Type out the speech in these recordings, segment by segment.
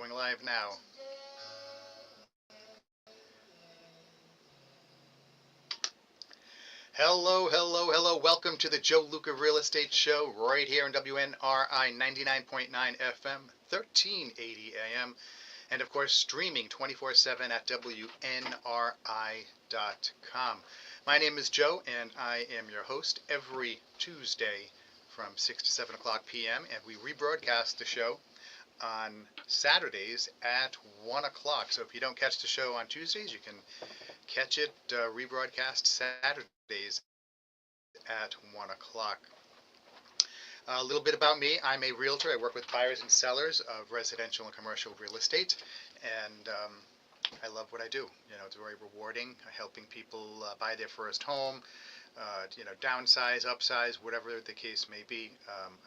Going live now. Hello, hello, hello. Welcome to the Joe Luca Real Estate Show right here on WNRI 99.9 FM, 1380 AM, and of course streaming 24/7 at WNRI.com. My name is Joe, and I am your host every Tuesday from 6 to 7 o'clock p.m., and we rebroadcast the show on Saturdays at 1 o'clock. So if you don't catch the show on Tuesdays, you can catch it rebroadcast Saturdays at 1 o'clock. A little bit about me. I'm a realtor. I work with buyers and sellers of residential and commercial real estate, and I love what I do. It's very rewarding, helping people buy their first home, downsize, upsize, whatever the case may be.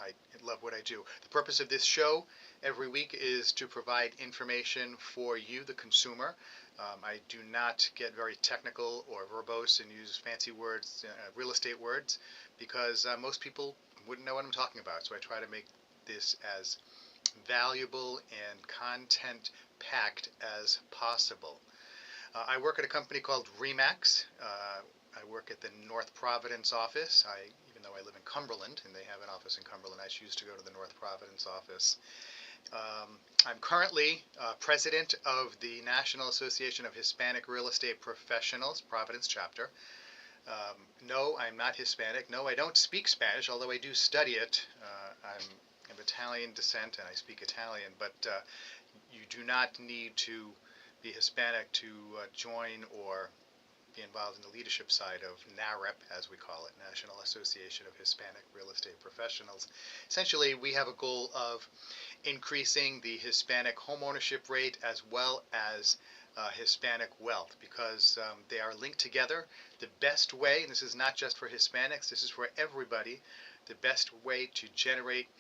I love what I do. The purpose of this show every week is to provide information for you, the consumer. I do not get very technical or verbose and use fancy words, real estate words, because most people wouldn't know what I'm talking about. So I try to make this as valuable and content-packed as possible. I work at a company called RE/MAX. I work at the North Providence office. Even though I live in Cumberland, and they have an office in Cumberland, I choose to go to the North Providence office. I'm currently president of the National Association of Hispanic Real Estate Professionals, Providence chapter. No, I'm not Hispanic. No, I don't speak Spanish, although I do study it. I'm of Italian descent, and I speak Italian, but you do not need to be Hispanic to join or be involved in the leadership side of NAREP, as we call it, National Association of Hispanic Real Estate Professionals. Essentially, we have a goal of increasing the Hispanic homeownership rate as well as Hispanic wealth, because they are linked together. The best way, and this is not just for Hispanics, this is for everybody, the best way to generate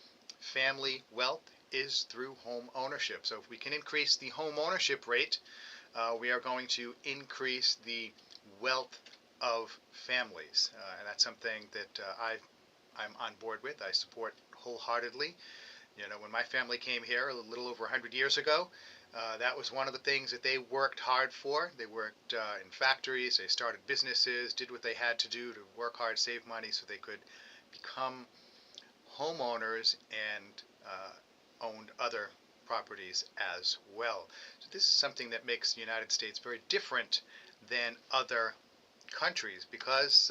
family wealth is through home ownership. So if we can increase the home ownership rate, we are going to increase the wealth of families, and that's something that I'm on board with. I support wholeheartedly. When my family came here a little over 100 years ago, that was one of the things that they worked hard for. They worked in factories, they started businesses, did what they had to do to work hard, save money so they could become homeowners and owned other properties as well. So this is something that makes the United States very different than other countries, because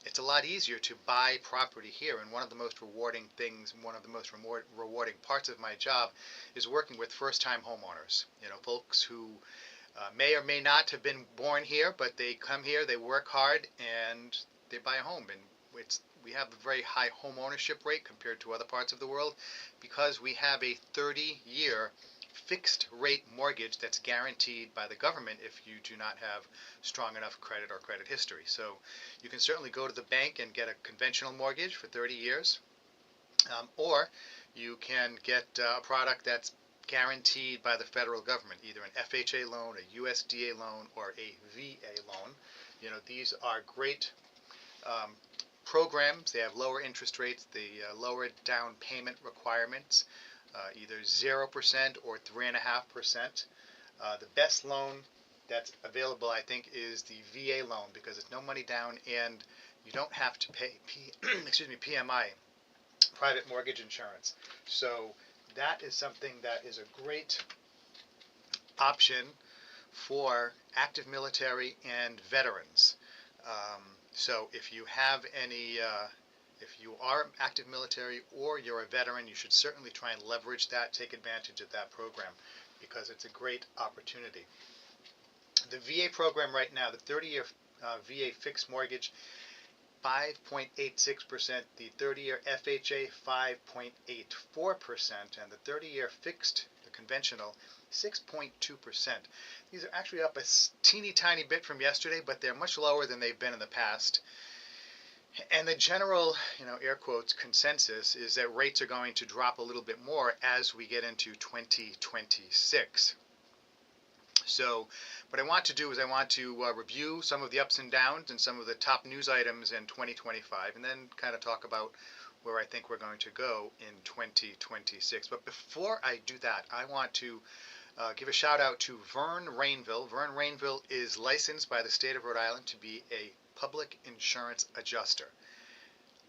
it's a lot easier to buy property here. And one of the most rewarding things, one of the most rewarding parts of my job is working with first-time homeowners. Folks who may or may not have been born here, but they come here, they work hard, and they buy a home. And we have a very high home ownership rate compared to other parts of the world, because we have a 30-year fixed rate mortgage that's guaranteed by the government if you do not have strong enough credit or credit history. So you can certainly go to the bank and get a conventional mortgage for 30 years, or you can get a product that's guaranteed by the federal government, either an FHA loan, a USDA loan, or a VA loan. These are great programs. They have lower interest rates, the lower down payment requirements, either 0% or 3.5%. The best loan that's available, I think, is the VA loan, because it's no money down and you don't have to pay PMI, private mortgage insurance. So that is something that is a great option for active military and veterans. So if you have any, if you are active military or you're a veteran, you should certainly try and leverage that, take advantage of that program, because it's a great opportunity. The VA program right now, the 30-year VA fixed mortgage, 5.86%, the 30-year FHA, 5.84%, and the 30-year fixed, the conventional, 6.2%. These are actually up a teeny tiny bit from yesterday, but they're much lower than they've been in the past. And the general, air quotes, consensus is that rates are going to drop a little bit more as we get into 2026. So what I want to do is I want to review some of the ups and downs and some of the top news items in 2025, and then kind of talk about where I think we're going to go in 2026. But before I do that, I want to give a shout out to Vern Rainville. Vern Rainville is licensed by the state of Rhode Island to be a public insurance adjuster.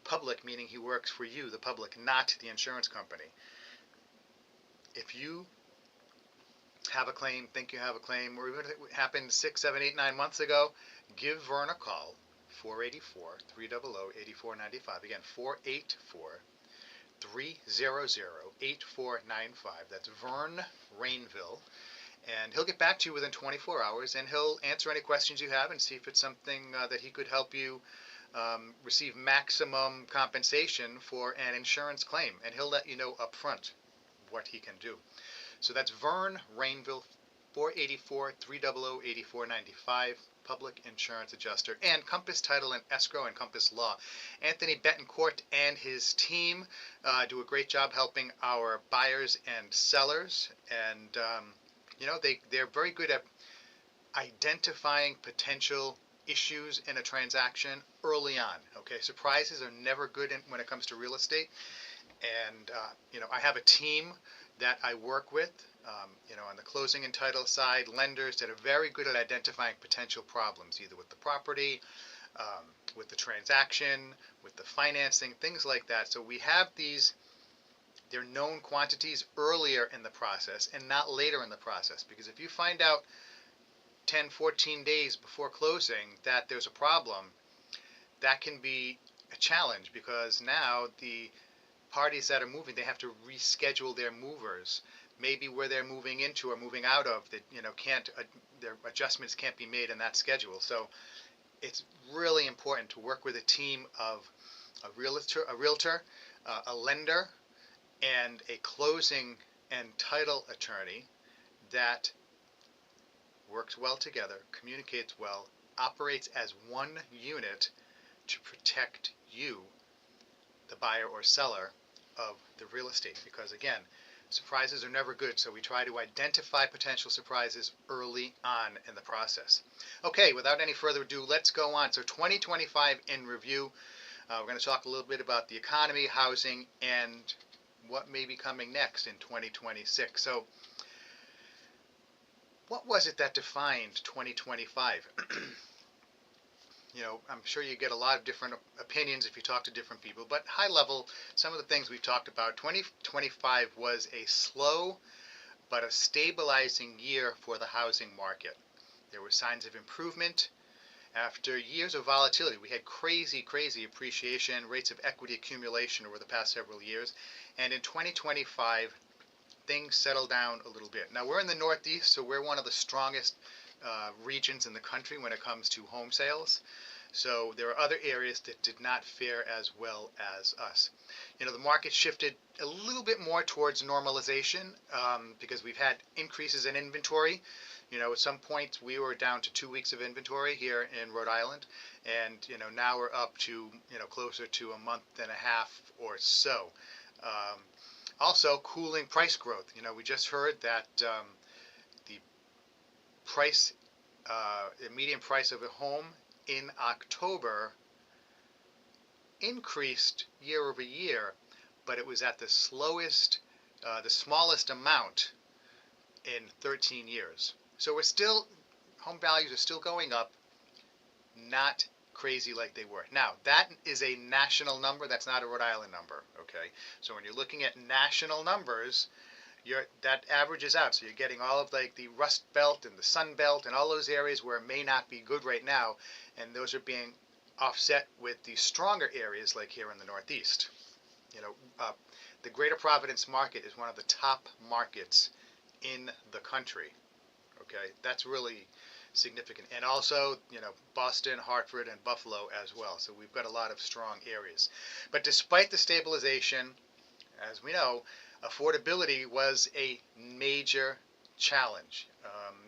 Public meaning he works for you, the public, not the insurance company. If you have a claim, think you have a claim, or even if it happened 6, 7, 8, 9 months ago, give Vern a call. 484-300-8495. Again, 484-300-8495. That's Vern Rainville. And he'll get back to you within 24 hours, and he'll answer any questions you have and see if it's something that he could help you receive maximum compensation for an insurance claim. And he'll let you know up front what he can do. So that's Vern Rainville, 484-300-8495, public insurance adjuster, and Compass Title and Escrow and Compass Law. Anthony Betancourt and his team do a great job helping our buyers and sellers, and they're very good at identifying potential issues in a transaction early on. Okay, surprises are never good when it comes to real estate, and I have a team that I work with, on the closing and title side, lenders that are very good at identifying potential problems, either with the property, with the transaction, with the financing, things like that. So we have they're known quantities earlier in the process and not later in the process, because if you find out 10, 14 days before closing that there's a problem, that can be a challenge, because now the parties that are moving, they have to reschedule their movers, maybe where they're moving into or moving out of, that their adjustments can't be made in that schedule. So it's really important to work with a team of a realtor, a lender, and a closing and title attorney that works well together, communicates well, operates as one unit to protect you, the buyer or seller of the real estate. Because again, surprises are never good, so we try to identify potential surprises early on in the process. Okay, without any further ado, let's go on. So 2025 in review. We're going to talk a little bit about the economy, housing, and what may be coming next in 2026. So what was it that defined 2025? I'm sure you get a lot of different opinions if you talk to different people, but high level, some of the things we've talked about, 2025 was a slow but a stabilizing year for the housing market. There were signs of improvement. After years of volatility, we had crazy appreciation, rates of equity accumulation over the past several years, and in 2025, things settled down a little bit. Now, we're in the Northeast, so we're one of the strongest regions in the country when it comes to home sales. So there are other areas that did not fare as well as us. The market shifted a little bit more towards normalization because we've had increases in inventory. At some point we were down to 2 weeks of inventory here in Rhode Island, and now we're up to closer to a month and a half or so. Also, cooling price growth. We just heard that the price, the median price of a home in October increased year over year, but it was at the slowest, the smallest amount in 13 years. So home values are still going up, not crazy like they were. Now, that is a national number. That's not a Rhode Island number, okay? So when you're looking at national numbers, that averages out. So you're getting all of the Rust Belt and the Sun Belt and all those areas where it may not be good right now, and those are being offset with the stronger areas like here in the Northeast. The Greater Providence market is one of the top markets in the country. Okay, that's really significant. And also, Boston, Hartford, and Buffalo as well. So we've got a lot of strong areas. But despite the stabilization, as we know, affordability was a major challenge,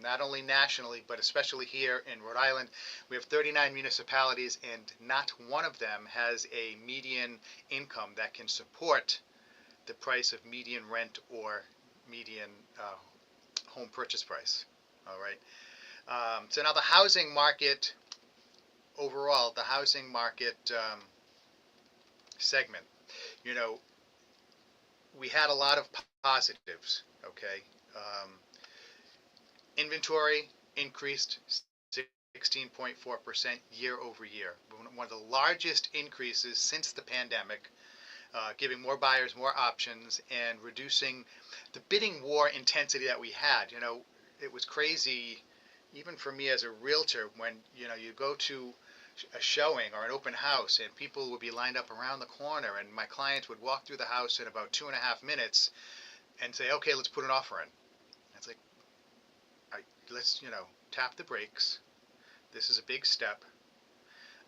not only nationally, but especially here in Rhode Island. We have 39 municipalities, and not one of them has a median income that can support the price of median rent or median home purchase price. All right. So now the housing market overall, the housing market segment. you know, we had a lot of positives. Okay, um, inventory increased 16.4% year over year, one of the largest increases since the pandemic, giving more buyers more options and reducing the bidding war intensity that we had. It was crazy, even for me as a realtor, when you go to a showing or an open house and people would be lined up around the corner, and my clients would walk through the house in about 2.5 minutes and say, "Okay, let's put an offer in." It's like, let's tap the brakes. This is a big step.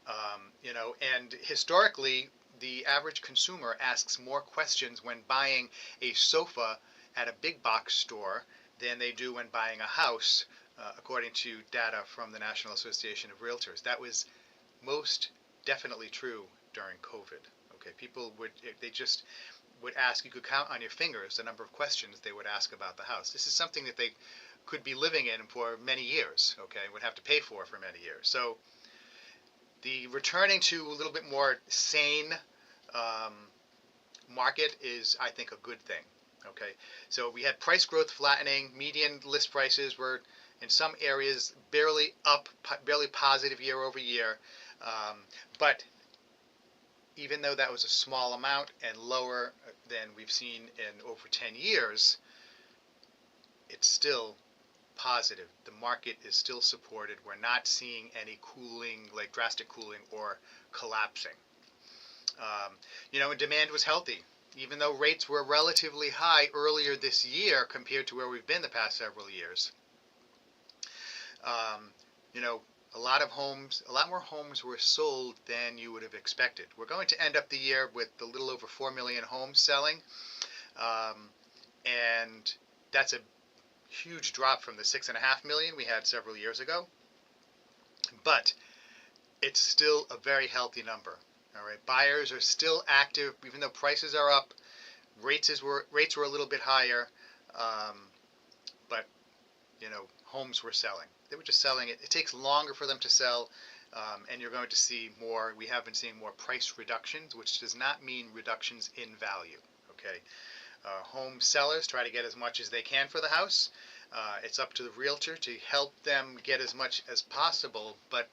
And historically, the average consumer asks more questions when buying a sofa at a big box store than they do when buying a house, according to data from the National Association of Realtors. That was most definitely true during COVID. Okay, people they just would ask, you could count on your fingers the number of questions they would ask about the house. This is something that they could be living in for many years, okay, would have to pay for many years. So the returning to a little bit more sane um, market is, I think, a good thing. Okay, so we had price growth flattening. Median list prices were in some areas barely up, barely positive year over year. But even though that was a small amount and lower than we've seen in over 10 years, it's still positive. The market is still supported. We're not seeing any cooling, like drastic cooling or collapsing. And demand was healthy. Even though rates were relatively high earlier this year compared to where we've been the past several years, um, you know, a lot more homes were sold than you would have expected. We're going to end up the year with a little over 4 million homes selling, um, and that's a huge drop from the 6.5 million we had several years ago. But it's still a very healthy number. All right, buyers are still active, even though prices are up. Rates were a little bit higher, um, but homes were selling. They were just selling it. It takes longer for them to sell, and you're going to see more. We have been seeing more price reductions, which does not mean reductions in value. Okay, home sellers try to get as much as they can for the house. It's up to the realtor to help them get as much as possible, but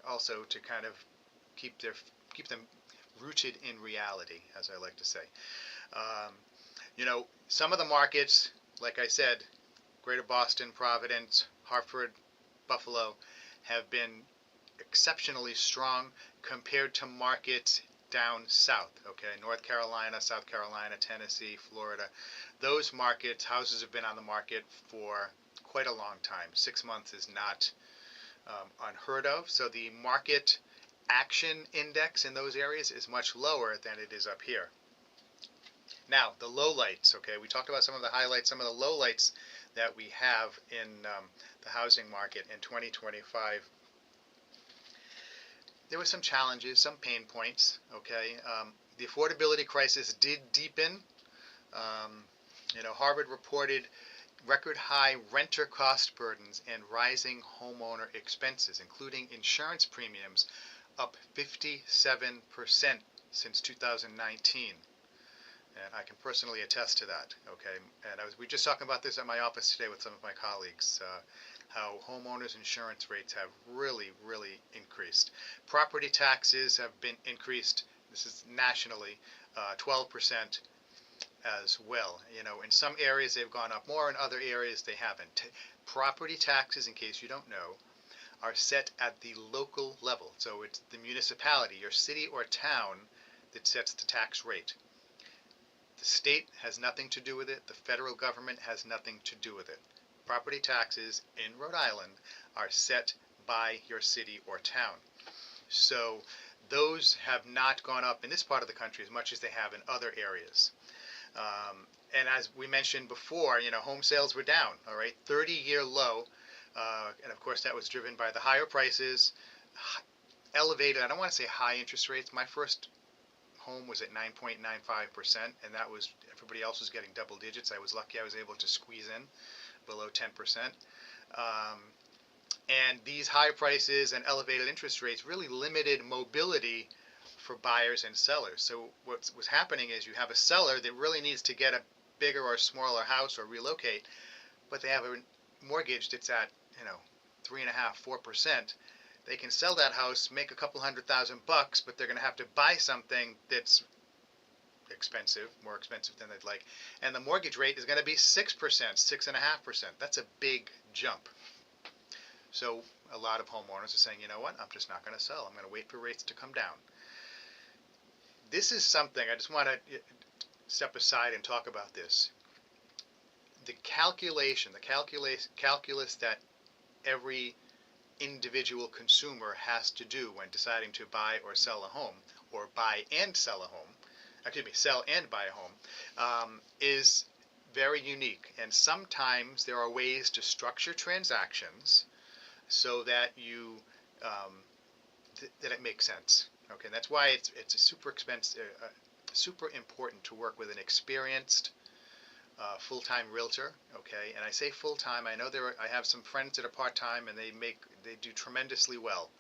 also to kind of keep them rooted in reality, as I like to say. Um, some of the markets, like I said, Greater Boston, Providence, Hartford, Buffalo, have been exceptionally strong compared to markets down south. Okay, North Carolina, South Carolina, Tennessee, Florida. Those markets, houses have been on the market for quite a long time. 6 months is not unheard of. So the market action index in those areas is much lower than it is up here. Now, the lowlights, okay, we talked about some of the highlights, some of the lowlights that we have in the housing market in 2025. There were some challenges, some pain points, okay. The affordability crisis did deepen. Um, Harvard reported record high renter cost burdens and rising homeowner expenses, including insurance premiums up 57% since 2019. And I can personally attest to that. Okay, and we were just talking about this at my office today with some of my colleagues. How homeowners insurance rates have really, really increased. Property taxes have been increased. This is nationally, 12% as well. In some areas they've gone up more, in other areas they haven't. Property taxes, in case you don't know, are set at the local level. So it's the municipality, your city or town, that sets the tax rate. The state has nothing to do with it. The federal government has nothing to do with it. Property taxes in Rhode Island are set by your city or town. So those have not gone up in this part of the country as much as they have in other areas. And as we mentioned before, home sales were down, all right, 30-year low. And of course that was driven by the higher prices, elevated, I don't want to say high interest rates. My first home was at 9.95%, and that was, everybody else was getting double digits. I was lucky I was able to squeeze in below 10%. And these high prices and elevated interest rates really limited mobility for buyers and sellers. So what's happening is you have a seller that really needs to get a bigger or smaller house or relocate, but they have a mortgage that's at 3.5–4%. They can sell that house, make a couple $100,000, but they're going to have to buy something that's expensive, more expensive than they'd like, and the mortgage rate is going to be 6%, 6.5%. That's a big jump. So a lot of homeowners are saying, you know what, I'm just not going to sell. I'm going to wait for rates to come down. This is something I just want to step aside and talk about this. The calculus that every individual consumer has to do when deciding to buy or sell a home, or buy and sell a home, sell and buy a home, is very unique. And sometimes there are ways to structure transactions so that that it makes sense. Okay, that's why it's a super expensive, super important to work with an experienced full-time realtor. Okay, and I say full-time. I know I have some friends that are part-time, and they do tremendously well.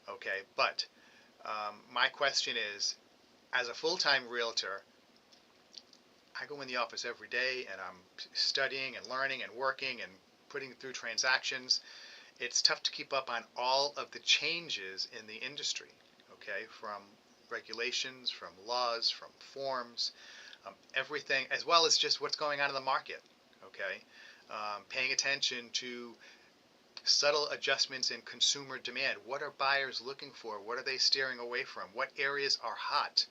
Okay, but my question is, as a full-time realtor, I go in the office every day and I'm studying and learning and working and putting through transactions. It's tough to keep up on all of the changes in the industry, okay, from regulations, from laws, from forms, everything, as well as just what's going on in the market, okay, paying attention to subtle adjustments in consumer demand. What are buyers looking for? What are they steering away from? What areas are hot?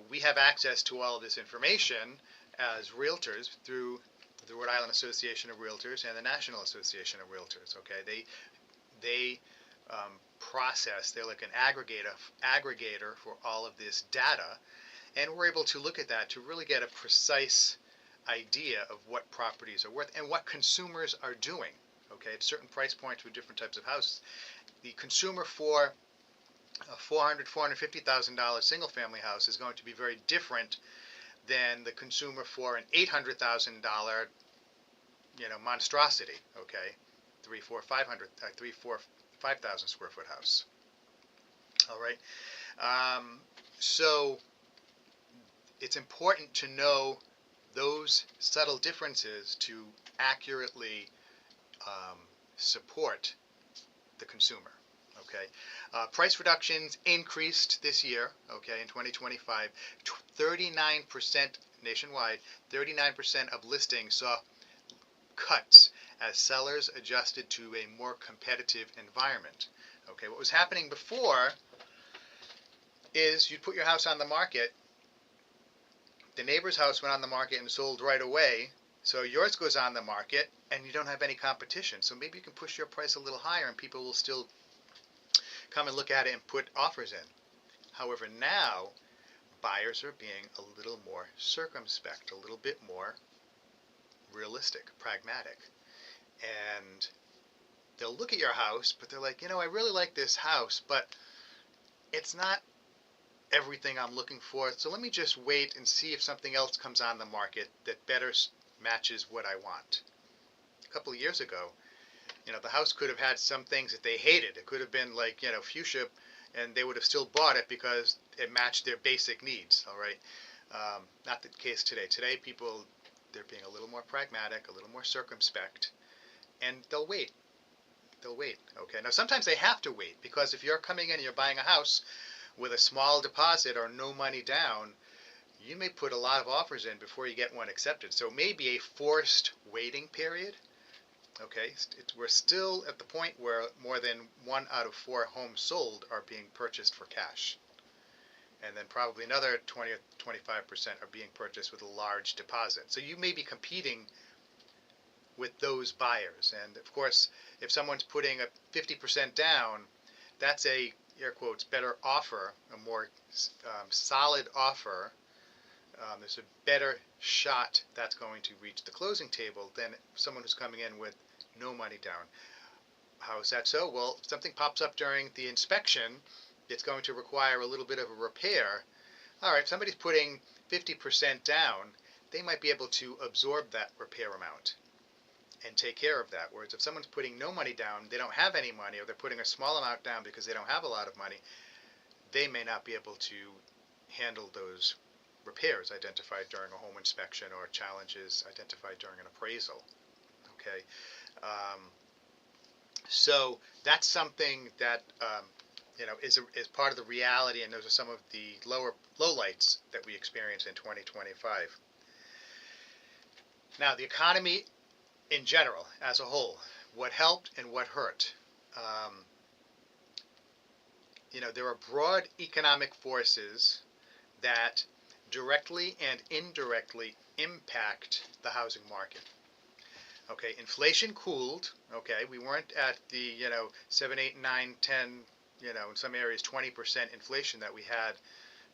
We have access to all of this information as realtors through the Rhode Island Association of Realtors and the National Association of Realtors. Okay, they process. They're like an aggregator for all of this data, and we're able to look at that to really get a precise idea of what properties are worth and what consumers are doing. Okay, at certain price points with different types of houses, the consumer for a $450,000 single-family house is going to be very different than the consumer for an $800,000 monstrosity. Okay, 5,000 square foot house. All right, so it's important to know those subtle differences to accurately support the consumer. Okay, price reductions increased this year. Okay, in 2025, 39% nationwide. 39% of listings saw cuts as sellers adjusted to a more competitive environment. Okay, what was happening before is you'd put your house on the market. The neighbor's house went on the market and sold right away. So yours goes on the market and you don't have any competition. So maybe you can push your price a little higher and people will still come and look at it and put offers in. However, now buyers are being a little more circumspect, a little bit more realistic, pragmatic. And they'll look at your house, but they're like, I really like this house, but it's not everything I'm looking for. So let me just wait and see if something else comes on the market that better matches what I want. A couple of years ago, the house could have had some things that they hated. It could have been like, fuchsia, and they would have still bought it because it matched their basic needs. All right, not the case today. Today, people, they're being a little more pragmatic, a little more circumspect, and they'll wait. They'll wait. Okay. Now, sometimes they have to wait because if you're coming in and you're buying a house with a small deposit or no money down, you may put a lot of offers in before you get one accepted. So it may be a forced waiting period. Okay, we're still at the point where more than 1 out of 4 homes sold are being purchased for cash. And then probably another 20 or 25% are being purchased with a large deposit. So you may be competing with those buyers. And of course, if someone's putting a 50% down, that's a, air quotes, better offer, a more solid offer. There's a better shot that's going to reach the closing table than someone who's coming in with no money down. How is that so? Well, if something pops up during the inspection, it's going to require a little bit of a repair. All right, if somebody's putting 50% down, they might be able to absorb that repair amount and take care of that. Whereas if someone's putting no money down, they don't have any money, or they're putting a small amount down because they don't have a lot of money, they may not be able to handle those repairs identified during a home inspection or challenges identified during an appraisal. Okay, um, so that's something that is part of the reality, and those are some of the lowlights that we experience in 2025. Now, the economy in general, as a whole, what helped and what hurt. Um, there are broad economic forces that directly and indirectly impact the housing market. Okay, inflation cooled. Okay, we weren't at the 7, 8, 9, 10, in some areas 20% inflation that we had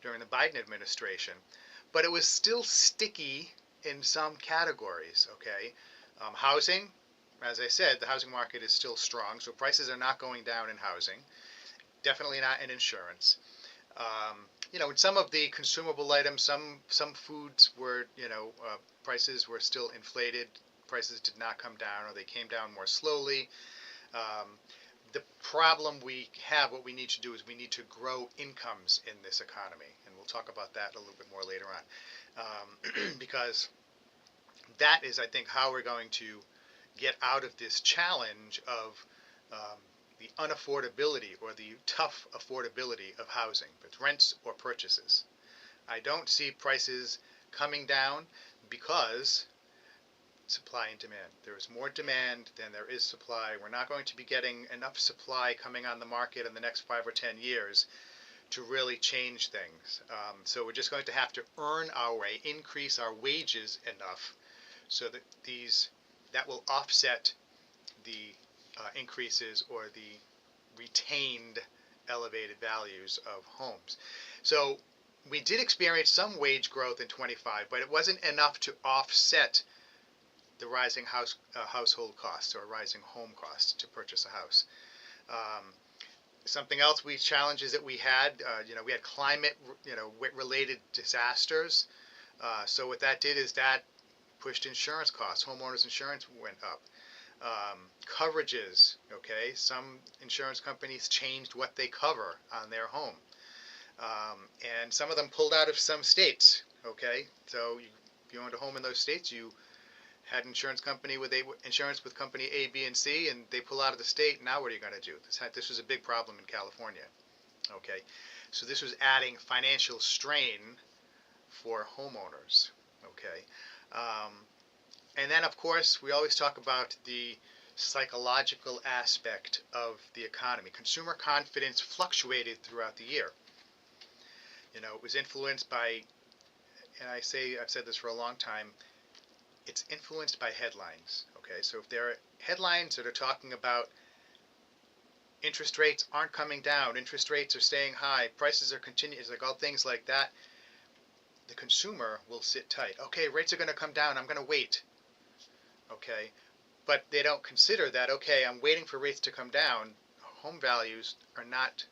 during the Biden administration, but it was still sticky in some categories. Okay, housing, as I said, the housing market is still strong, so prices are not going down in housing. Definitely not in insurance. In some of the consumable items, some foods were, prices were still inflated. Prices did not come down, or they came down more slowly. Um, the problem we have, what we need to do is we need to grow incomes in this economy, and we'll talk about that a little bit more later on, because that is, I think, how we're going to get out of this challenge of the unaffordability or the tough affordability of housing, with rents or purchases. I don't see prices coming down because supply and demand. There is more demand than there is supply. We're not going to be getting enough supply coming on the market in the next 5 or 10 years to really change things. So we're just going to have to earn our way, increase our wages enough so that that will offset the increases or the retained elevated values of homes. So we did experience some wage growth in 25, but it wasn't enough to offset the rising household costs or rising home costs to purchase a house. Something else, challenges that we had, we had climate, related disasters. So what that did is that pushed insurance costs. Homeowners insurance went up. Coverages, okay, some insurance companies changed what they cover on their home. And some of them pulled out of some states, okay. So if you owned a home in those states, you had insurance with company A, B, and C, and they pull out of the state. Now what are you going to do? This was a big problem in California. Okay, so this was adding financial strain for homeowners. Okay, and then of course we always talk about the psychological aspect of the economy. Consumer confidence fluctuated throughout the year. It was influenced by, and I've said this for a long time, it's influenced by headlines. Okay, so if there are headlines that are talking about interest rates aren't coming down, interest rates are staying high, prices are continuing, like all things like that, the consumer will sit tight. Okay, rates are going to come down, I'm going to wait. Okay, but they don't consider that, okay, I'm waiting for rates to come down. Home values are not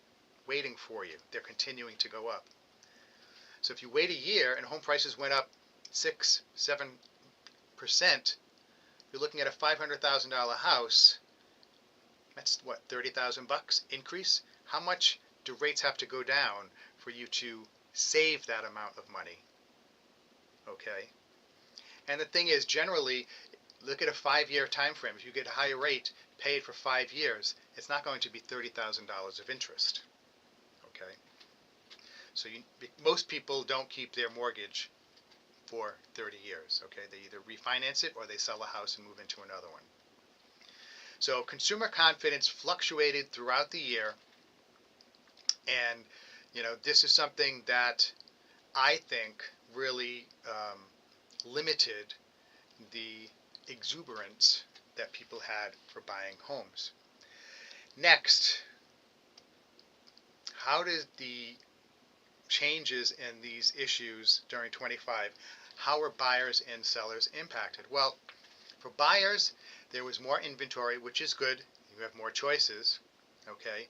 waiting for you. They're continuing to go up. So if you wait a year and home prices went up 6, 7%, you're looking at a $500,000 house. That's what, $30,000 increase? How much do rates have to go down for you to save that amount of money? Okay. And the thing is, generally, look at a 5-year time frame. If you get a higher rate, pay it for 5 years, it's not going to be $30,000 of interest. Okay. So most people don't keep their mortgage for 30 years. Okay, they either refinance it or they sell a house and move into another one. So consumer confidence fluctuated throughout the year, and this is something that I think really limited the exuberance that people had for buying homes. Next, how did the changes in these issues during 25, how were buyers and sellers impacted? Well, for buyers, there was more inventory, which is good. You have more choices. Okay.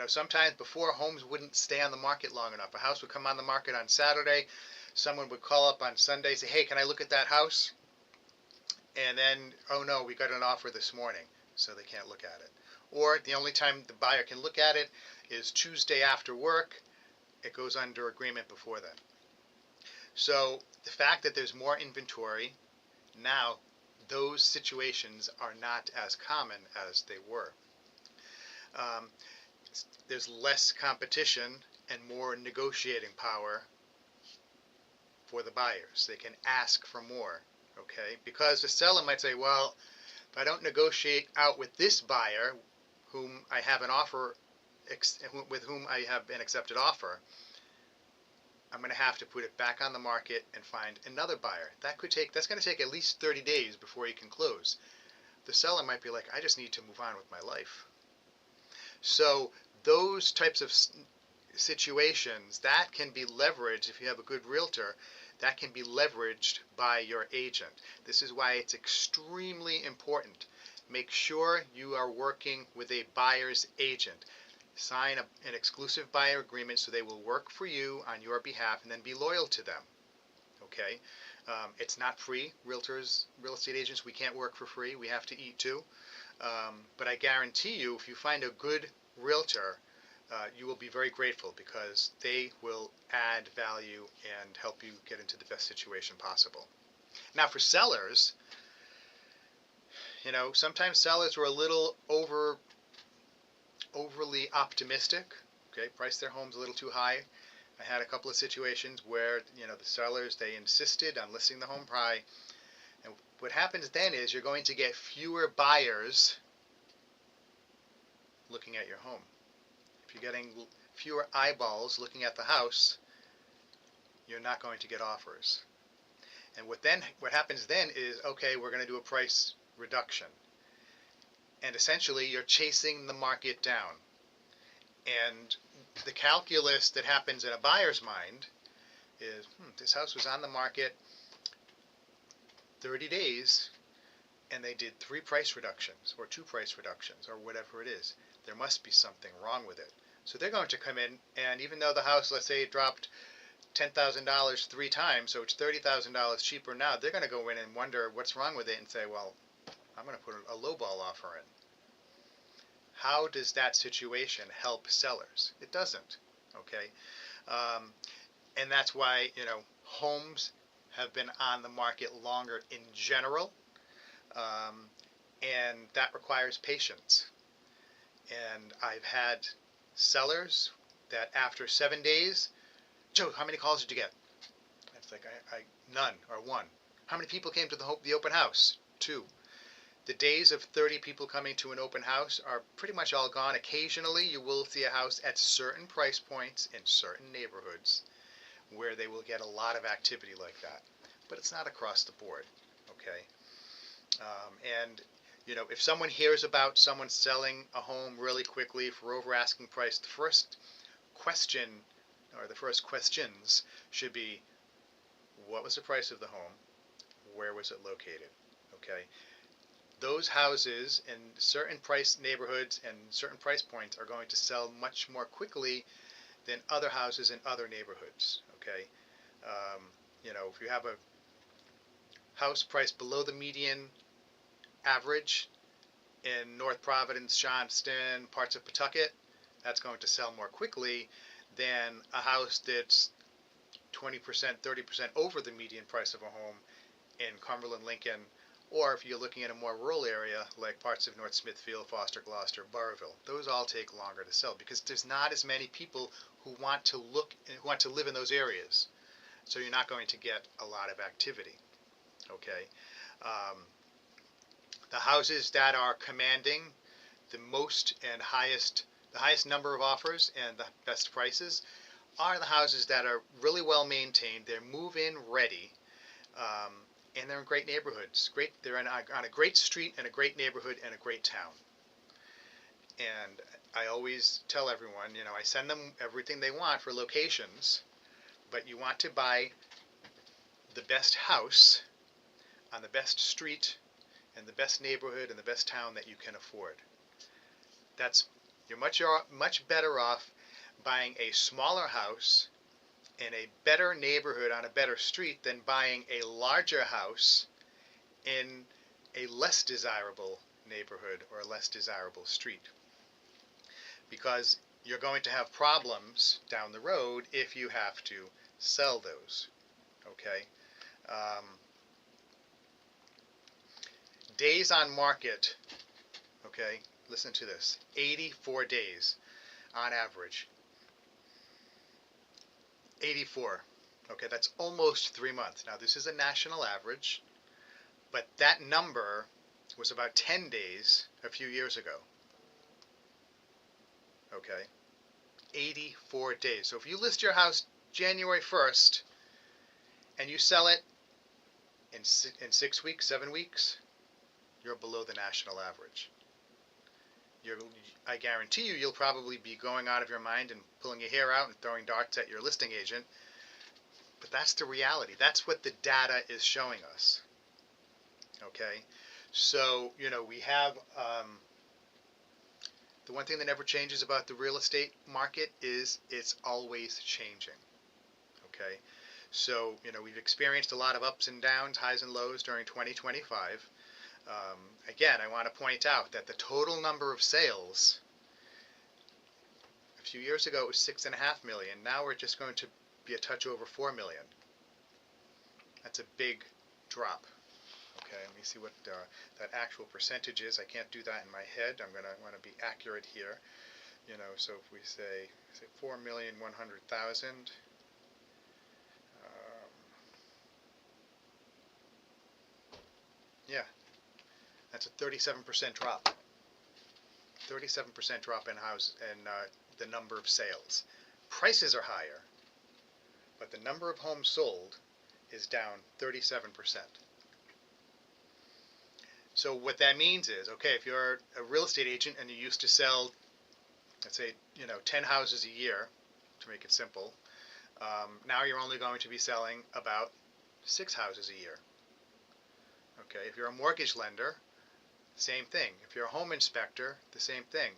Sometimes before, homes wouldn't stay on the market long enough. A house would come on the market on Saturday. Someone would call up on Sunday, say, hey, can I look at that house? And then, oh no, we got an offer this morning, so they can't look at it. Or the only time the buyer can look at it is Tuesday after work, it goes under agreement before then. So the fact that there's more inventory now, those situations are not as common as they were. Um, there's less competition and more negotiating power for the buyers. They can ask for more, okay? Because the seller might say, well, if I don't negotiate out with this buyer, whom I have an offer, with whom I have an accepted offer, I'm going to have to put it back on the market and find another buyer. That's going to take at least 30 days before you can close. The seller might be like, I just need to move on with my life. So those types of situations, that can be leveraged if you have a good realtor, that can be leveraged by your agent. This is why it's extremely important. Make sure you are working with a buyer's agent. Sign an exclusive buyer agreement so they will work for you on your behalf, and then be loyal to them. Okay? It's not free. Realtors, real estate agents, we can't work for free. We have to eat too. But I guarantee you, if you find a good realtor, you will be very grateful, because they will add value and help you get into the best situation possible. Now for sellers, sometimes sellers were a little overly optimistic, okay, priced their homes a little too high. I had a couple of situations where, the sellers, they insisted on listing the home high. And what happens then is you're going to get fewer buyers looking at your home. If you're getting fewer eyeballs looking at the house, you're not going to get offers. And what happens then is, okay, we're going to do a price reduction. And essentially you're chasing the market down. And the calculus that happens in a buyer's mind is, this house was on the market 30 days and they did 3 price reductions or 2 price reductions or whatever it is. There must be something wrong with it. So they're going to come in, and even though the house, let's say, dropped $10,000 3 times, so it's $30,000 cheaper now, they're going to go in and wonder what's wrong with it and say, well, I'm going to put a lowball offer in. How does that situation help sellers? It doesn't, okay? And that's why, homes have been on the market longer in general, and that requires patience. And I've had sellers that after 7 days, Joe, how many calls did you get? It's like, none, or 1. How many people came to the open house? 2. The days of 30 people coming to an open house are pretty much all gone. Occasionally you will see a house at certain price points in certain neighborhoods where they will get a lot of activity like that. But it's not across the board, okay? And if someone hears about someone selling a home really quickly for over asking price, the first question, or the first questions, should be, what was the price of the home? Where was it located? Okay? Those houses in certain price neighborhoods and certain price points are going to sell much more quickly than other houses in other neighborhoods. Okay? If you have a house priced below the median average in North Providence, Johnston, parts of Pawtucket, that's going to sell more quickly than a house that's 20%, 30% over the median price of a home in Cumberland, Lincoln, or if you're looking at a more rural area like parts of North Smithfield, Foster, Gloucester, Burrillville. Those all take longer to sell because there's not as many people who want to live in those areas. So you're not going to get a lot of activity. Okay. The houses that are commanding the highest number of offers and the best prices are the houses that are really well maintained. They're move-in ready, and they're in great neighborhoods. They're on a great street and a great neighborhood and a great town. And I always tell everyone, I send them everything they want for locations, but you want to buy the best house on the best street in the best neighborhood and the best town that you can afford. You're much better off buying a smaller house in a better neighborhood on a better street than buying a larger house in a less desirable neighborhood or a less desirable street. Because you're going to have problems down the road if you have to sell those. Okay. Um, Days on market. Okay. Listen to this. 84 days on average. 84. Okay, that's almost 3 months. Now, this is a national average, but that number was about 10 days a few years ago. Okay, 84 days. So if you list your house January 1st and you sell it in 6 weeks, 7 weeks, you're below the national average. I guarantee you'll probably be going out of your mind and pulling your hair out and throwing darts at your listing agent. But that's the reality. That's what the data is showing us. Okay, so we have the one thing that never changes about the real estate market is it's always changing. Okay, so we've experienced a lot of ups and downs, highs and lows during 2025. Again, I want to point out that the total number of sales a few years ago it was 6.5 million. Now we're just going to be a touch over 4 million. That's a big drop. Okay, let me see what that actual percentage is. I can't do that in my head. I'm going to want to be accurate here. So if we say 4,100,000, yeah, that's a 37% drop. 37% drop in the number of sales. Prices are higher, but the number of homes sold is down 37%. So what that means is, okay, if you're a real estate agent and you used to sell, let's say, 10 houses a year, to make it simple, now you're only going to be selling about 6 houses a year. Okay, if you're a mortgage lender, same thing. If you're a home inspector, the same thing.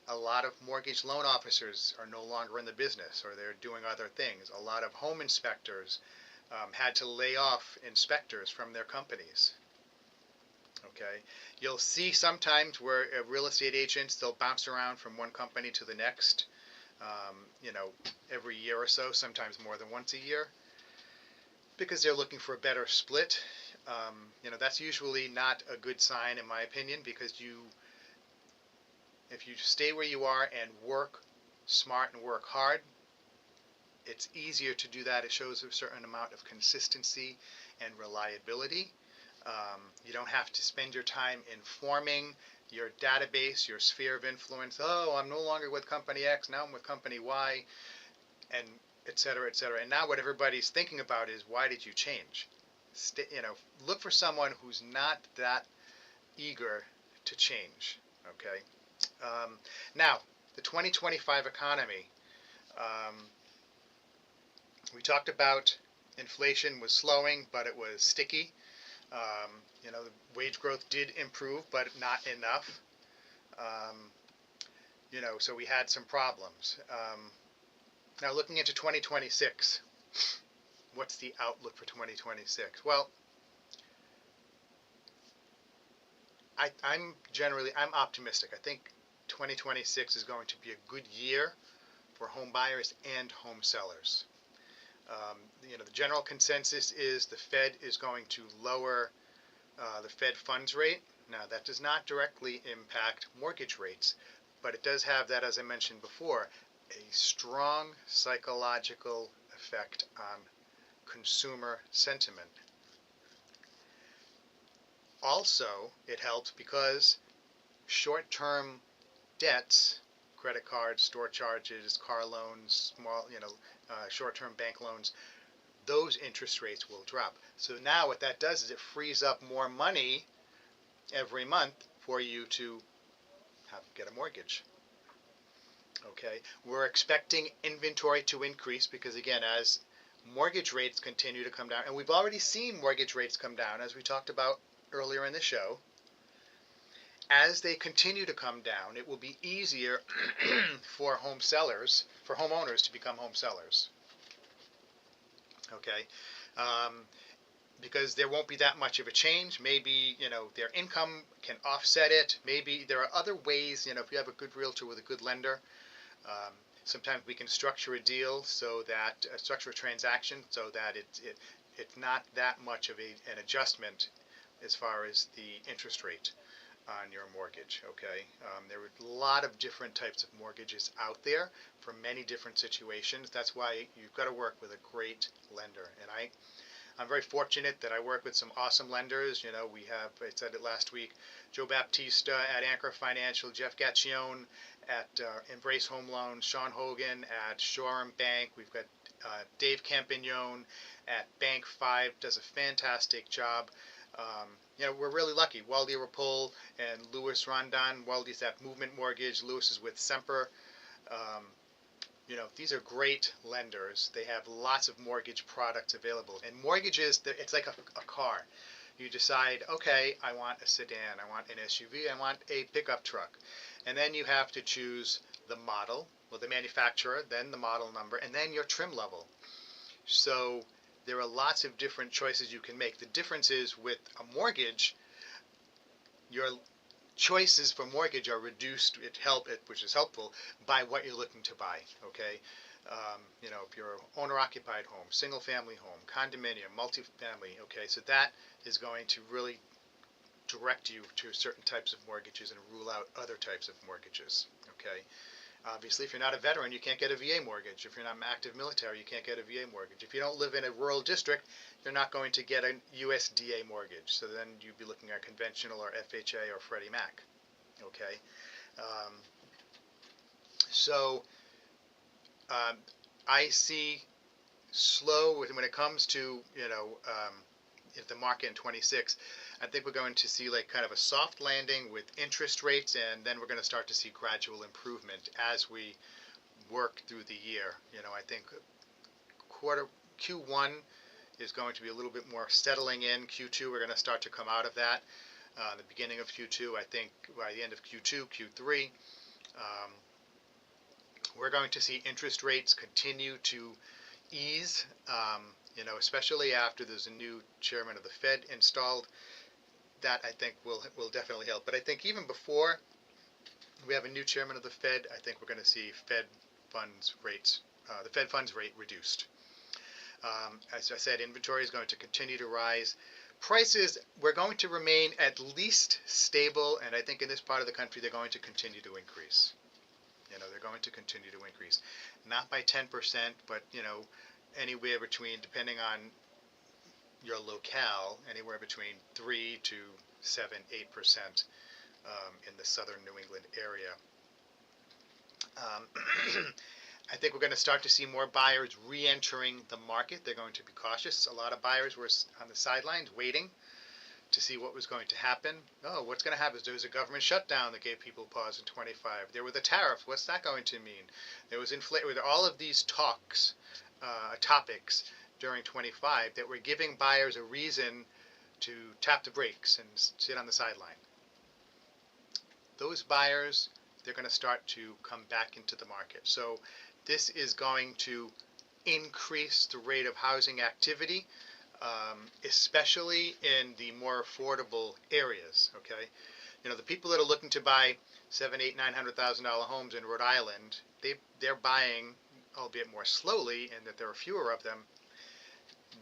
A lot of mortgage loan officers are no longer in the business, or they're doing other things. A lot of home inspectors had to lay off inspectors from their companies. Okay, you'll see sometimes where real estate agents, they'll bounce around from one company to the next, every year or so, sometimes more than once a year, because they're looking for a better split. That's usually not a good sign, in my opinion, because if you stay where you are and work smart and work hard, it's easier to do that. It shows a certain amount of consistency and reliability. You don't have to spend your time informing your database, your sphere of influence. Oh, I'm no longer with company X, now I'm with company Y, and et cetera, et cetera. And now what everybody's thinking about is, why did you change? Look for someone who's not that eager to change. Okay. Now, the 2025 economy. We talked about inflation was slowing, but it was sticky. The wage growth did improve, but not enough. So we had some problems. Now, looking into 2026, what's the outlook for 2026? Well, I'm optimistic. I think 2026 is going to be a good year for home buyers and home sellers. The general consensus is the Fed is going to lower the Fed funds rate. Now, that does not directly impact mortgage rates, but it does have that, as I mentioned before, a strong psychological effect on consumer sentiment. Also, it helps because short-term debts, credit cards, store charges, car loans, small, short-term bank loans, those interest rates will drop. So now what that does is it frees up more money every month for you to get a mortgage. Okay, we're expecting inventory to increase because, again, as mortgage rates continue to come down, and we've already seen mortgage rates come down, as we talked about earlier in the show. As they continue to come down, it will be easier for homeowners to become home sellers. Okay, because there won't be that much of a change. Maybe their income can offset it. Maybe there are other ways. If you have a good realtor with a good lender, Sometimes we can structure a deal so that structure a transaction so that it's not that much of an adjustment as far as the interest rate on your mortgage. Okay, there are a lot of different types of mortgages out there for many different situations. That's why you've got to work with a great lender. And I'm very fortunate that I work with some awesome lenders. You know, we have, I said it last week, Joe Baptista at Anchor Financial, Jeff Gaccione at Embrace Home Loans, Sean Hogan at Shoreham Bank. We've got Dave Campignon at Bank 5, does a fantastic job. You know, we're really lucky. Waldy Rapol and Louis Rondon. Waldy's at Movement Mortgage. Louis is with Semper. Um, you know, these are great lenders. They have lots of mortgage products available. And mortgages, it's like a car. You decide, okay, I want a sedan, I want an SUV, I want a pickup truck. And then you have to choose the model, well, the manufacturer, then the model number, and then your trim level. So there are lots of different choices you can make. The difference is with a mortgage, your choices for mortgage are reduced, which is helpful, by what you're looking to buy. Okay, you know, if you're an owner-occupied home, single-family home, condominium, multifamily. Okay, so that is going to really direct you to certain types of mortgages and rule out other types of mortgages. Okay. Obviously, if you're not a veteran, you can't get a VA mortgage. If you're not active military, you can't get a VA mortgage. If you don't live in a rural district, you're not going to get a USDA mortgage. So then you'd be looking at conventional or FHA or Freddie Mac. Okay. Um, so I see slow when it comes to, you know, the market in 26. I think we're going to see like kind of a soft landing with interest rates, and then we're going to start to see gradual improvement as we work through the year. You know, I think Q1 is going to be a little bit more settling in. Q2, we're going to start to come out of that. The beginning of Q2, I think by the end of Q2, Q3, we're going to see interest rates continue to ease, you know, especially after there's a new chairman of the Fed installed. That I think will definitely help. But I think even before we have a new chairman of the Fed, I think we're going to see the Fed funds rate reduced. As I said, inventory is going to continue to rise. Prices, we're going to remain at least stable, and I think in this part of the country they're going to continue to increase. You know, they're going to continue to increase. Not by 10%, but, you know, anywhere between, depending on your locale, anywhere between 3 to 7, 8% in the southern New England area. I think we're going to start to see more buyers re-entering the market. They're going to be cautious. A lot of buyers were on the sidelines waiting to see what was going to happen. Oh, what's going to happen? There was a government shutdown that gave people pause in 25. There were the tariffs. What's that going to mean? There was inflation. All of these topics during 25 that were giving buyers a reason to tap the brakes and sit on the sideline. Those buyers, they're going to start to come back into the market. So this is going to increase the rate of housing activity, especially in the more affordable areas. Okay, you know, the people that are looking to buy $700,000, $800,000, $900,000 homes in Rhode Island, they're buying, albeit more slowly, and that there are fewer of them.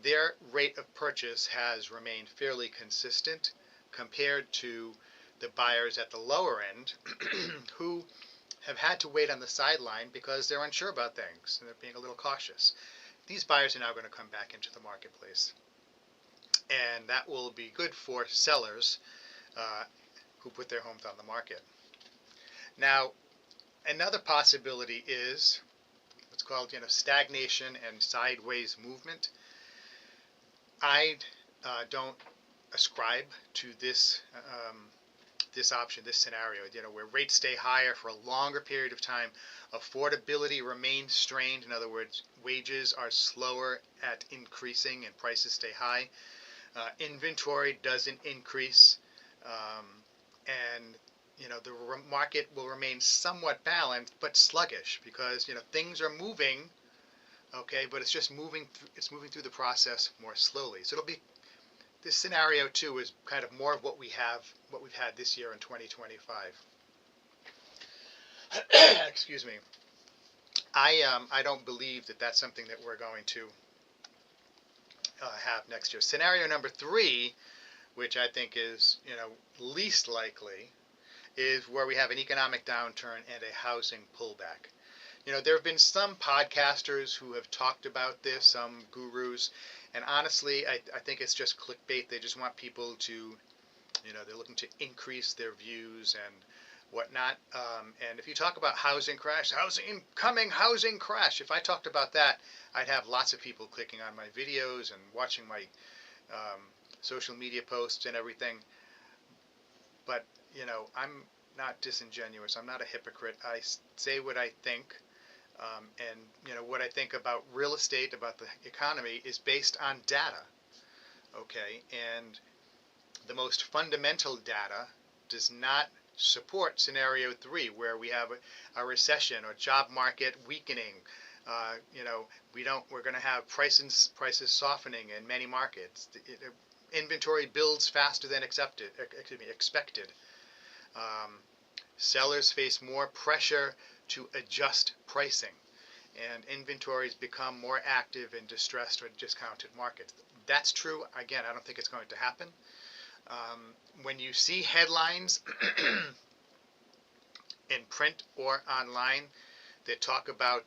Their rate of purchase has remained fairly consistent compared to the buyers at the lower end who have had to wait on the sideline because they're unsure about things and they're being a little cautious. These buyers are now going to come back into the marketplace, and that will be good for sellers who put their homes on the market. Now, another possibility is what's called, you know, stagnation and sideways movement. I don't ascribe to this option, this scenario, you know, where rates stay higher for a longer period of time, affordability remains strained. In other words, wages are slower at increasing and prices stay high. Inventory doesn't increase, and you know, the market will remain somewhat balanced but sluggish because, you know, things are moving. Okay, but it's just moving through the process more slowly. So it'll be, this scenario too is kind of more of what we've had this year in 2025. Excuse me. I don't believe that that's something that we're going to have next year. Scenario number 3, which I think is least likely, is where we have an economic downturn and a housing pullback. There have been some podcasters who have talked about this, some gurus, and honestly, I think it's just clickbait. They just want people to, they're looking to increase their views and whatnot. And if you talk about housing crash, housing crash, if I talked about that, I'd have lots of people clicking on my videos and watching my social media posts and everything. But, I'm not disingenuous. I'm not a hypocrite. I say what I think. And what I think about real estate, about the economy, is based on data. Okay, and the most fundamental data does not support scenario 3, where we have a recession or job market weakening. We're going to have prices softening in many markets. Inventory builds faster than expected. Sellers face more pressure to adjust pricing, and inventories become more active in distressed or discounted markets. That's true. Again, I don't think it's going to happen. When you see headlines in print or online that talk about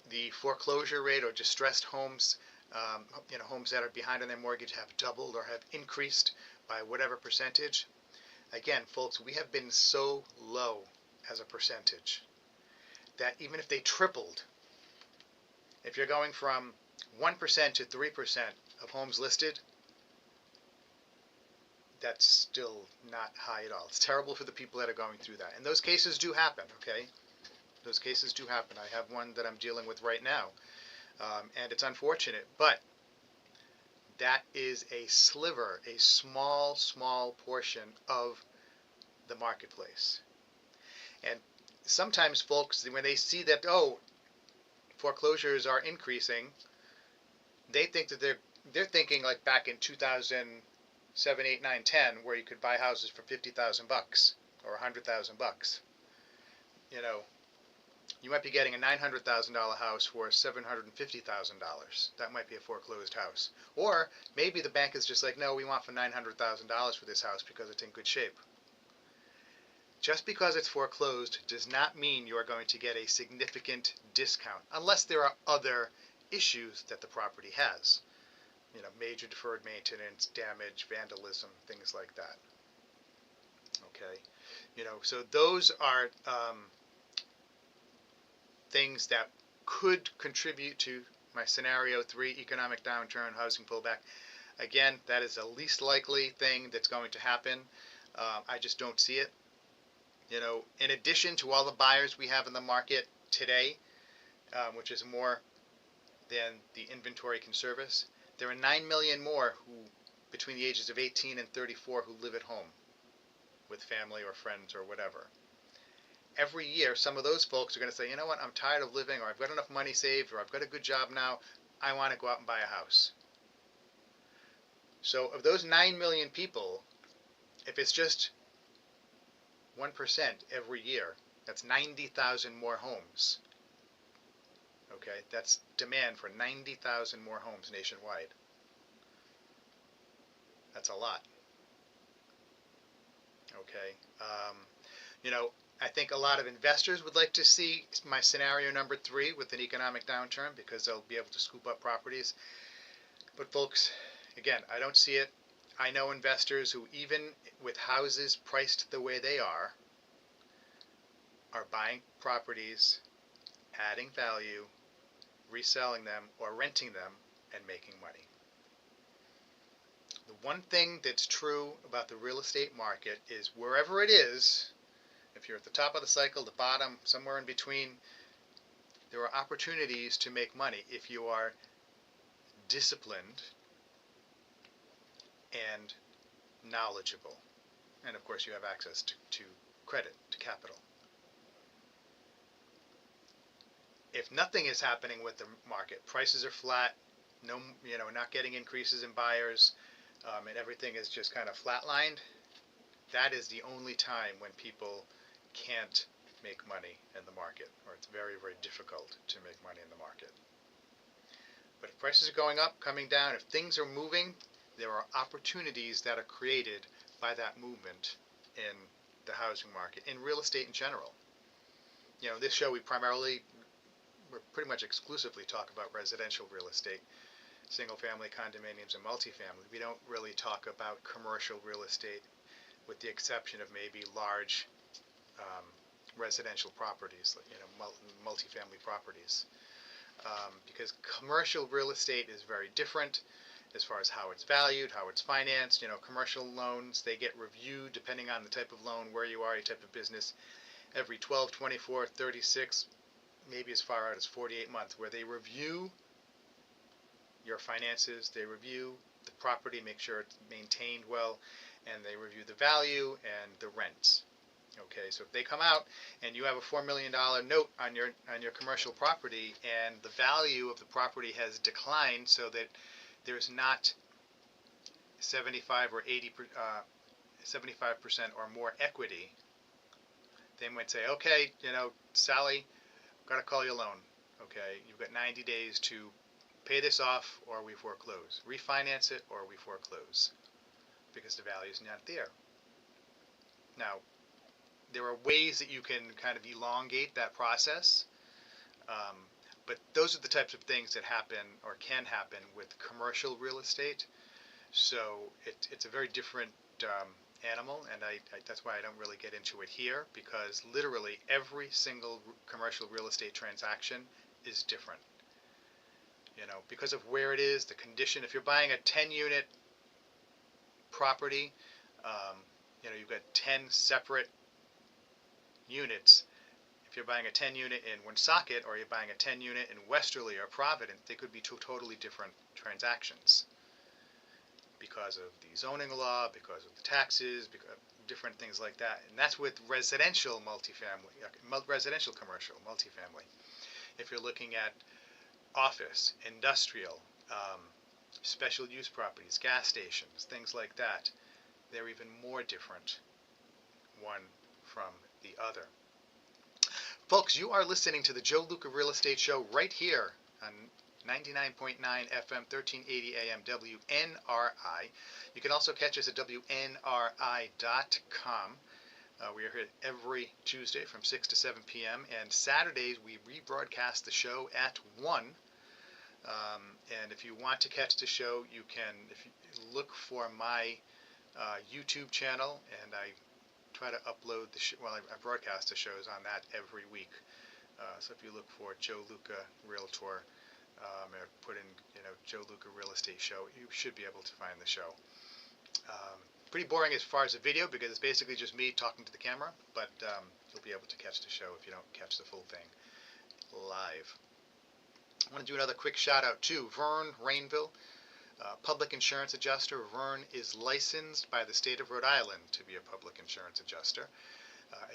the foreclosure rate or distressed homes, homes that are behind on their mortgage have doubled or have increased by whatever percentage. Again, folks, we have been so low as a percentage that even if they tripled, if you're going from 1% to 3% of homes listed, that's still not high at all. It's terrible for the people that are going through that. And those cases do happen, okay? Those cases do happen. I have one that I'm dealing with right now, and it's unfortunate, but that is a sliver, a small portion of the marketplace. And sometimes folks, when they see that, foreclosures are increasing, they think that they're thinking like back in 2007, 8, 9, 10, where you could buy houses for $50,000 or $100,000. You might be getting a $900,000 house for $750,000. That might be a foreclosed house. Or maybe the bank is just like, no, we want for $900,000 for this house because it's in good shape. Just because it's foreclosed does not mean you are going to get a significant discount, unless there are other issues that the property has. Major deferred maintenance, damage, vandalism, things like that. Okay, so those are things that could contribute to my scenario 3, economic downturn, housing pullback. Again, that is the least likely thing that's going to happen. I just don't see it. In addition to all the buyers we have in the market today, which is more than the inventory can service, there are 9 million more who, between the ages of 18 and 34, who live at home with family or friends or whatever. Every year, some of those folks are going to say, you know what, I'm tired of living, or I've got enough money saved, or I've got a good job now, I want to go out and buy a house. So of those 9 million people, if it's just 1% every year, that's 90,000 more homes. Okay, that's demand for 90,000 more homes nationwide. That's a lot. Okay, I think a lot of investors would like to see my scenario number 3 with an economic downturn because they'll be able to scoop up properties. But folks, again, I don't see it. I know investors who, even with houses priced the way they are buying properties, adding value, reselling them, or renting them, and making money. The one thing that's true about the real estate market is wherever it is, if you're at the top of the cycle, the bottom, somewhere in between, there are opportunities to make money if you are disciplined and knowledgeable. And of course you have access to credit, to capital. If nothing is happening with the market, prices are flat, no, not getting increases in buyers, and everything is just kind of flatlined, that is the only time when people can't make money in the market, or it's very, very difficult to make money in the market. But if prices are going up, coming down, if things are moving, there are opportunities that are created by that movement in the housing market, in real estate in general. You know, this show we're pretty much exclusively talk about residential real estate, single-family condominiums and multifamily. We don't really talk about commercial real estate, with the exception of maybe large residential properties, you know, multifamily properties. Because commercial real estate is very different as far as how it's valued, how it's financed. You know, commercial loans, they get reviewed depending on the type of loan, where you are, your type of business, every 12, 24, 36, maybe as far out as 48 months, where they review your finances, they review the property, make sure it's maintained well, and they review the value and the rents. Okay, so if they come out and you have a $4 million note on your commercial property, and the value of the property has declined so that there's not 75 or 75% or more equity, they might say, okay, you know, Sally, got to call your loan. Okay, you've got 90 days to pay this off, or we foreclose. Refinance it, or we foreclose, because the value is not there. Now, there are ways that you can kind of elongate that process, but those are the types of things that happen or can happen with commercial real estate. So it's a very different animal, and that's why I don't really get into it here, because literally every single commercial real estate transaction is different. You know, because of where it is, the condition. If you're buying a 10-unit property, you know, you've got 10 separate units. If you're buying a 10 unit in Woonsocket, or you're buying a 10 unit in Westerly or Providence, they could be two totally different transactions, because of the zoning law, because of the taxes, because of different things like that. And that's with residential multifamily, residential commercial multifamily. If you're looking at office, industrial, special use properties, gas stations, things like that, they're even more different one from the other. Folks, you are listening to the Joe Luca Real Estate Show right here on 99.9 FM, 1380 AM, WNRI. You can also catch us at WNRI.com. We are here every Tuesday from 6 to 7 p.m. and Saturdays we rebroadcast the show at 1. And if you want to catch the show, you can, if you look for my YouTube channel, and I try to upload I broadcast the shows on that every week. So if you look for Joe Luca Realtor, or put in, you know, Joe Luca Real Estate Show, you should be able to find the show. Pretty boring as far as the video, because it's basically just me talking to the camera, but you'll be able to catch the show if you don't catch the full thing live. I want to do another quick shout out to Vern Rainville, public insurance adjuster. Vern is licensed by the state of Rhode Island to be a public insurance adjuster.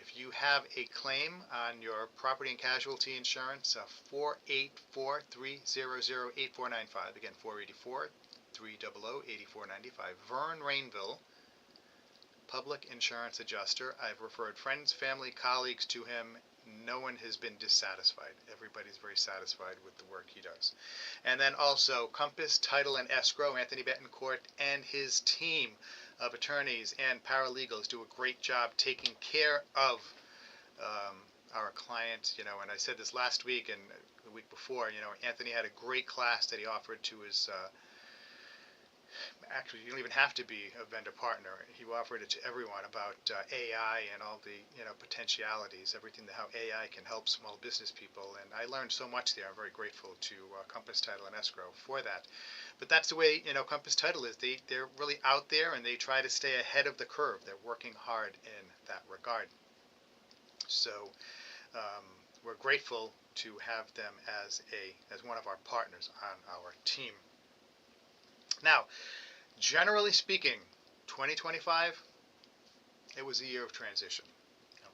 If you have a claim on your property and casualty insurance, 484-300-8495. Again, 484-300-8495. Vern Rainville, public insurance adjuster. I've referred friends, family, colleagues to him. No one has been dissatisfied. Everybody's very satisfied with the work he does. And then also Compass Title and Escrow, Anthony Betancourt and his team of attorneys and paralegals do a great job taking care of our clients. You know, and I said this last week and the week before, you know, Anthony had a great class that he offered to his actually, you don't even have to be a vendor partner. He offered it to everyone about AI and all the, you know, potentialities, everything, how AI can help small business people. And I learned so much there. I'm very grateful to Compass Title and Escrow for that. But that's the way, you know, Compass Title is. They're really out there, and they try to stay ahead of the curve. They're working hard in that regard. So we're grateful to have them as one of our partners on our team. Now, generally speaking, 2025, it was a year of transition.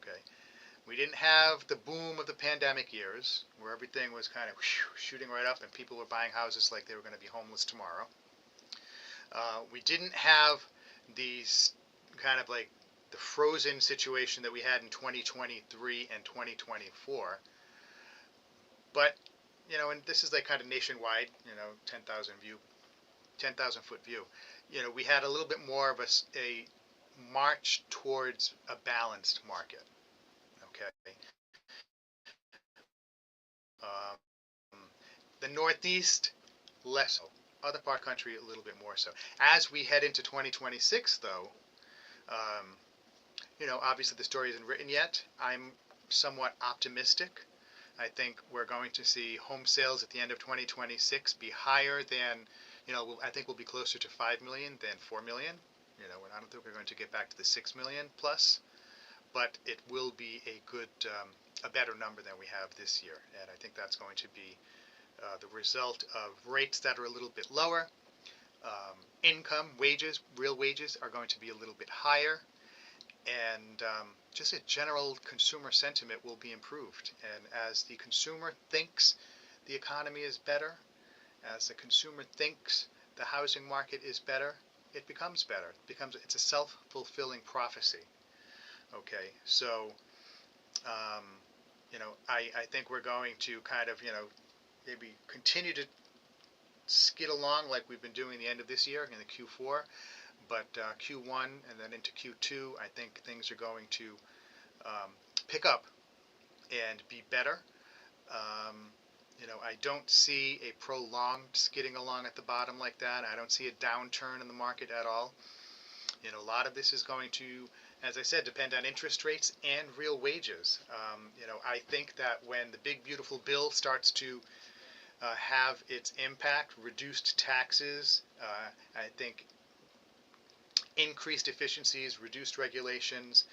Okay, we didn't have the boom of the pandemic years where everything was kind of shooting right up and people were buying houses like they were going to be homeless tomorrow. We didn't have these kind of like the frozen situation that we had in 2023 and 2024. But, and this is like kind of nationwide, 10,000 foot view. We had a little bit more of a march towards a balanced market. Okay. The Northeast, less so. Other part of the country, a little bit more so. As we head into 2026, though, obviously the story isn't written yet. I'm somewhat optimistic. I think we're going to see home sales at the end of 2026 be higher than, I think we'll be closer to 5 million than 4 million. I don't think we're going to get back to the 6 million plus, but it will be a better number than we have this year. And I think that's going to be the result of rates that are a little bit lower. Income, wages, real wages are going to be a little bit higher. And just a general consumer sentiment will be improved. And as the consumer thinks the economy is better, as the consumer thinks the housing market is better, it becomes better. It's a self-fulfilling prophecy. Okay, so I think we're going to kind of maybe continue to skid along like we've been doing the end of this year in the Q4. But Q1 and then into Q2, I think things are going to pick up and be better. I don't see a prolonged skidding along at the bottom like that. I don't see a downturn in the market at all. A lot of this is going to, as I said, depend on interest rates and real wages. I think that when the big beautiful bill starts to have its impact, reduced taxes, I think increased efficiencies, reduced regulations,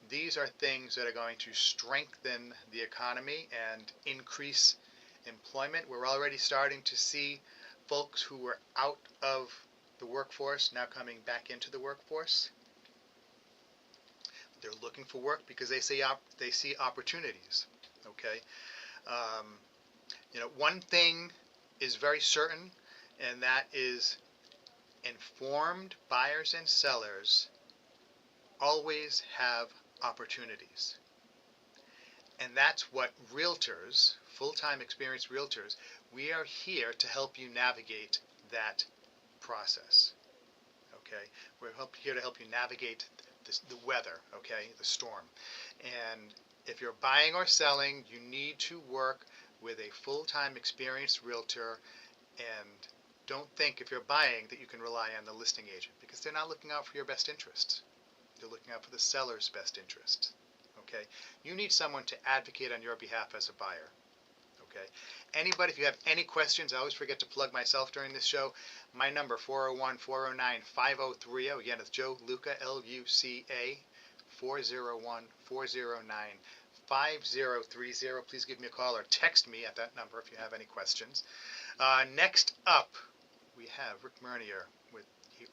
these are things that are going to strengthen the economy and increase employment. We're already starting to see folks who were out of the workforce now coming back into the workforce. They're looking for work because they see opportunities. Okay, one thing is very certain, and that is informed buyers and sellers always have opportunities. And that's what realtors, full-time experienced realtors, we are here to help you navigate that process. Okay, we're here to help you navigate the weather, okay, the storm. And if you're buying or selling, you need to work with a full-time experienced realtor, and don't think if you're buying that you can rely on the listing agent, because they're not looking out for your best interests. They're looking out for the seller's best interest. Okay, you need someone to advocate on your behalf as a buyer. Okay, anybody, if you have any questions, I always forget to plug myself during this show. My number 401-409-5030. Again, it's Joe Luca, Luca, 401-409-5030. Please give me a call or text me at that number if you have any questions. Next up, we have Rick Mernier with the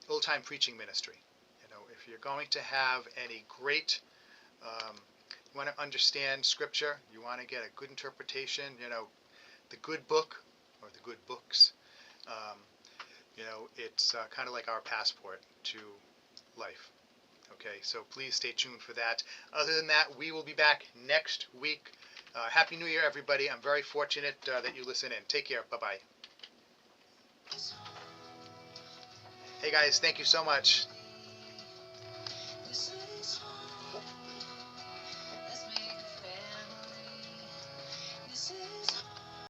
old time preaching ministry. If you're going to have any great, you want to understand Scripture, you want to get a good interpretation, the good book or the good books, it's kind of like our passport to life. Okay, so please stay tuned for that. Other than that, we will be back next week. Happy New Year, everybody. I'm very fortunate that you listen in. Take care. Bye-bye. Hey, guys. Thank you so much. This is